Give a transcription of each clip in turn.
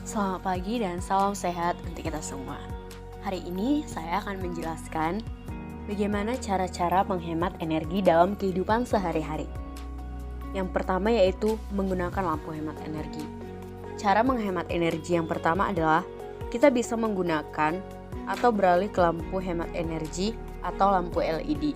Selamat pagi dan salam sehat untuk kita semua. Hari ini saya akan menjelaskan bagaimana cara-cara menghemat energi dalam kehidupan sehari-hari. Yang pertama yaitu menggunakan lampu hemat energi. Cara menghemat energi yang pertama adalah kita bisa menggunakan atau beralih ke lampu hemat energi atau lampu LED.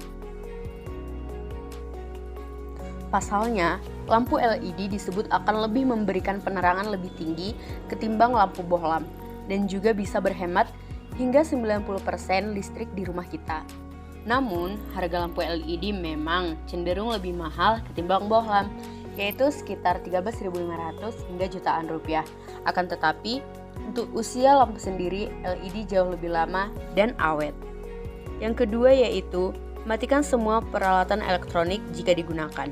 Pasalnya, lampu LED disebut akan lebih memberikan penerangan lebih tinggi ketimbang lampu bohlam dan juga bisa berhemat hingga 90% listrik di rumah kita. Namun, harga lampu LED memang cenderung lebih mahal ketimbang bohlam, yaitu sekitar 13.500 hingga jutaan rupiah. Akan tetapi, untuk usia lampu sendiri, LED jauh lebih lama dan awet. Yang kedua yaitu matikan semua peralatan elektronik jika digunakan.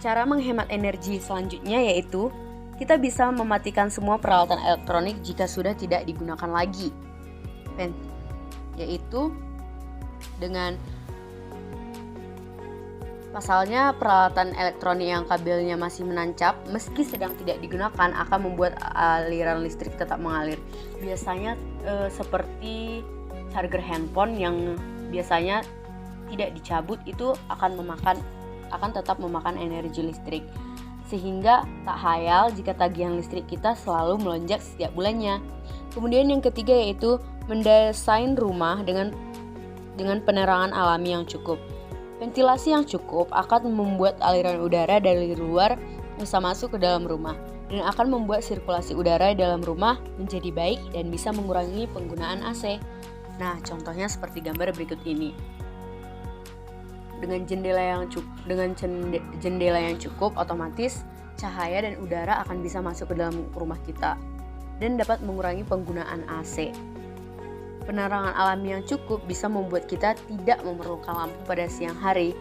Cara menghemat energi selanjutnya yaitu kita bisa mematikan semua peralatan elektronik jika sudah tidak digunakan lagi. Yaitu dengan pasalnya peralatan elektronik yang kabelnya masih menancap meski sedang tidak digunakan akan membuat aliran listrik tetap mengalir. Biasanya seperti charger handphone yang biasanya tidak dicabut itu akan tetap memakan energi listrik, sehingga tak hayal jika tagihan listrik kita selalu melonjak setiap bulannya. Kemudian yang ketiga yaitu mendesain rumah dengan penerangan alami yang cukup. Ventilasi yang cukup akan membuat aliran udara dari luar bisa masuk ke dalam rumah dan akan membuat sirkulasi udara di dalam rumah menjadi baik dan bisa mengurangi penggunaan AC. Nah, contohnya seperti gambar berikut ini. Dengan jendela yang cukup, otomatis cahaya dan udara akan bisa masuk ke dalam rumah kita dan dapat mengurangi penggunaan AC. Penerangan alami yang cukup bisa membuat kita tidak memerlukan lampu pada siang hari.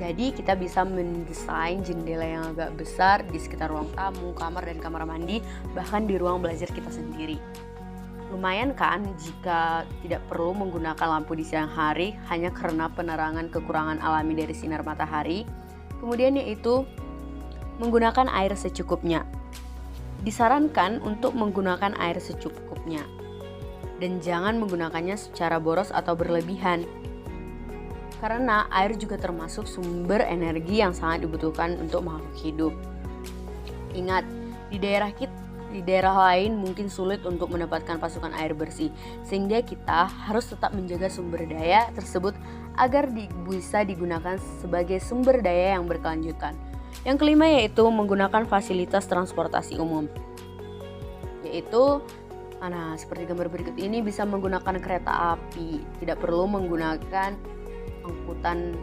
Jadi kita bisa mendesain jendela yang agak besar di sekitar ruang tamu, kamar dan kamar mandi, bahkan di ruang belajar kita sendiri. Lumayan kan jika tidak perlu menggunakan lampu di siang hari hanya karena penerangan kekurangan alami dari sinar matahari. Kemudian yaitu menggunakan air secukupnya. Disarankan untuk menggunakan air secukupnya dan jangan menggunakannya secara boros atau berlebihan. Karena air juga termasuk sumber energi yang sangat dibutuhkan untuk makhluk hidup. Ingat, di daerah lain mungkin sulit untuk mendapatkan pasokan air bersih, sehingga kita harus tetap menjaga sumber daya tersebut agar bisa digunakan sebagai sumber daya yang berkelanjutan. Yang kelima yaitu menggunakan fasilitas transportasi umum, yaitu seperti gambar berikut ini bisa menggunakan kereta api, tidak perlu menggunakan angkutan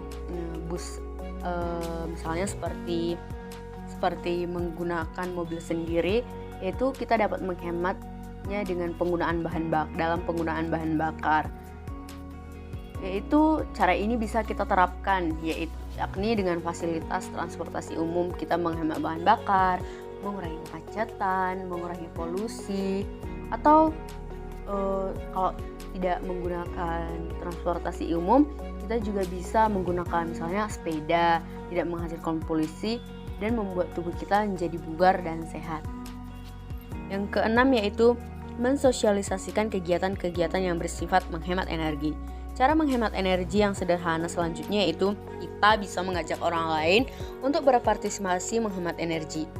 bus, misalnya seperti menggunakan mobil sendiri, yaitu kita dapat menghematnya dengan penggunaan penggunaan bahan bakar. Yaitu cara ini bisa kita terapkan, yakni dengan fasilitas transportasi umum kita menghemat bahan bakar, mengurangi kemacetan, mengurangi polusi, atau kalau tidak menggunakan transportasi umum, kita juga bisa menggunakan misalnya sepeda, tidak menghasilkan polusi dan membuat tubuh kita menjadi bugar dan sehat. Yang keenam yaitu mensosialisasikan kegiatan-kegiatan yang bersifat menghemat energi. Cara menghemat energi yang sederhana selanjutnya yaitu kita bisa mengajak orang lain untuk berpartisipasi menghemat energi.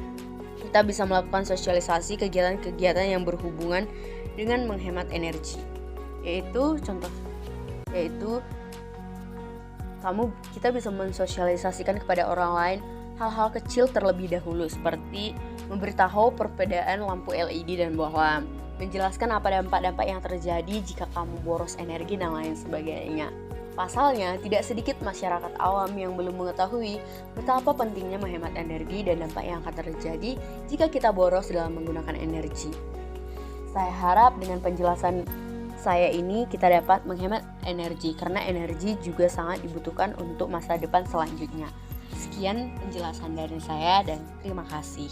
Kita bisa melakukan sosialisasi kegiatan-kegiatan yang berhubungan dengan menghemat energi. Kita bisa mensosialisasikan kepada orang lain hal-hal kecil terlebih dahulu, seperti memberitahu perbedaan lampu LED dan bohlam, menjelaskan apa dampak-dampak yang terjadi jika kamu boros energi dan lain sebagainya. Pasalnya, tidak sedikit masyarakat awam yang belum mengetahui betapa pentingnya menghemat energi dan dampak yang akan terjadi jika kita boros dalam menggunakan energi. Saya harap dengan penjelasan saya ini kita dapat menghemat energi, karena energi juga sangat dibutuhkan untuk masa depan selanjutnya. Sekian penjelasan dari saya dan terima kasih.